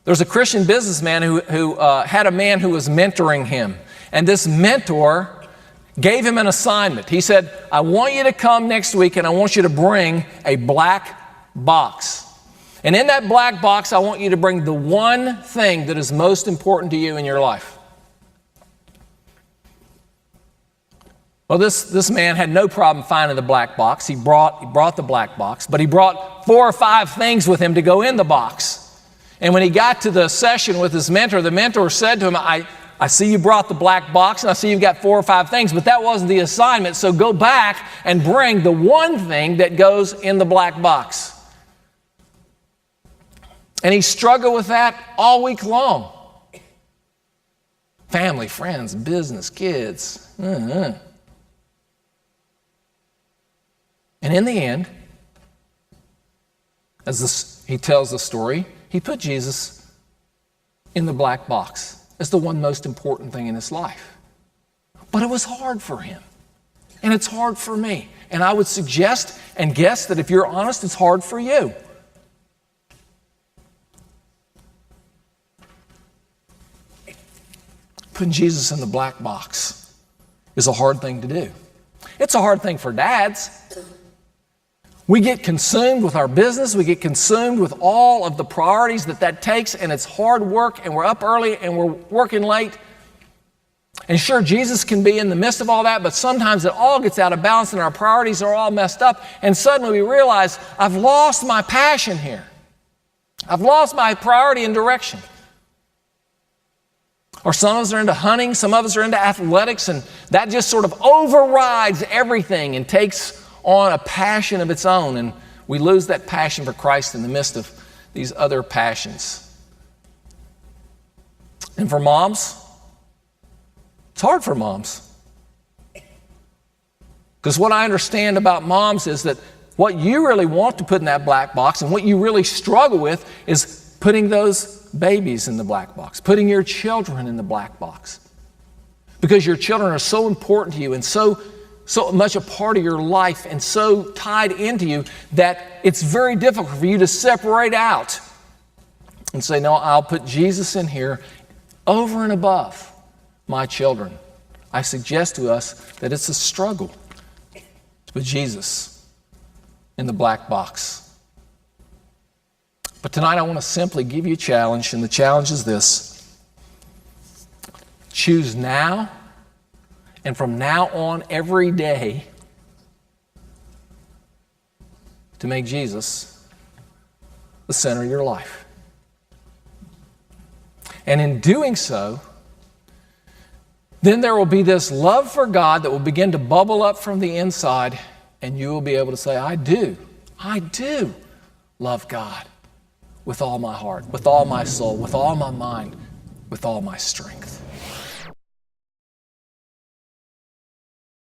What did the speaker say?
There's a Christian businessman who had a man who was mentoring him. And this mentor gave him an assignment. He said, I want you to come next week and I want you to bring a black box. And in that black box, I want you to bring the one thing that is most important to you in your life. Well, this man had no problem finding the black box. He brought the black box, but he brought 4 or 5 things with him to go in the box. And when he got to the session with his mentor, the mentor said to him, I see you brought the black box, and I see you've got 4 or 5 things, but that wasn't the assignment, so go back and bring the one thing that goes in the black box. And he struggled with that all week long. Family, friends, business, kids. And in the end, as he tells the story, he put Jesus in the black box as the one most important thing in his life. But it was hard for him. And it's hard for me. And I would suggest and guess that if you're honest, it's hard for you. Putting Jesus in the black box is a hard thing to do. It's a hard thing for dads. We get consumed with our business. We get consumed with all of the priorities that takes, and it's hard work, and we're up early, and we're working late. And sure, Jesus can be in the midst of all that, but sometimes it all gets out of balance, and our priorities are all messed up, and suddenly we realize, I've lost my passion here. I've lost my priority and direction. Or some of us are into hunting, some of us are into athletics, and that just sort of overrides everything and takes on a passion of its own, and we lose that passion for Christ in the midst of these other passions. And for moms, it's hard for moms. Because what I understand about moms is that what you really want to put in that black box and what you really struggle with is putting those babies in the black box, putting your children in the black box. Because your children are so important to you and so much a part of your life and so tied into you that it's very difficult for you to separate out and say, no, I'll put Jesus in here over and above my children. I suggest to us that it's a struggle to put Jesus in the black box. But tonight I want to simply give you a challenge, and the challenge is this. Choose now and from now on every day to make Jesus the center of your life. And in doing so, then there will be this love for God that will begin to bubble up from the inside, and you will be able to say, I do love God with all my heart, with all my soul, with all my mind, with all my strength.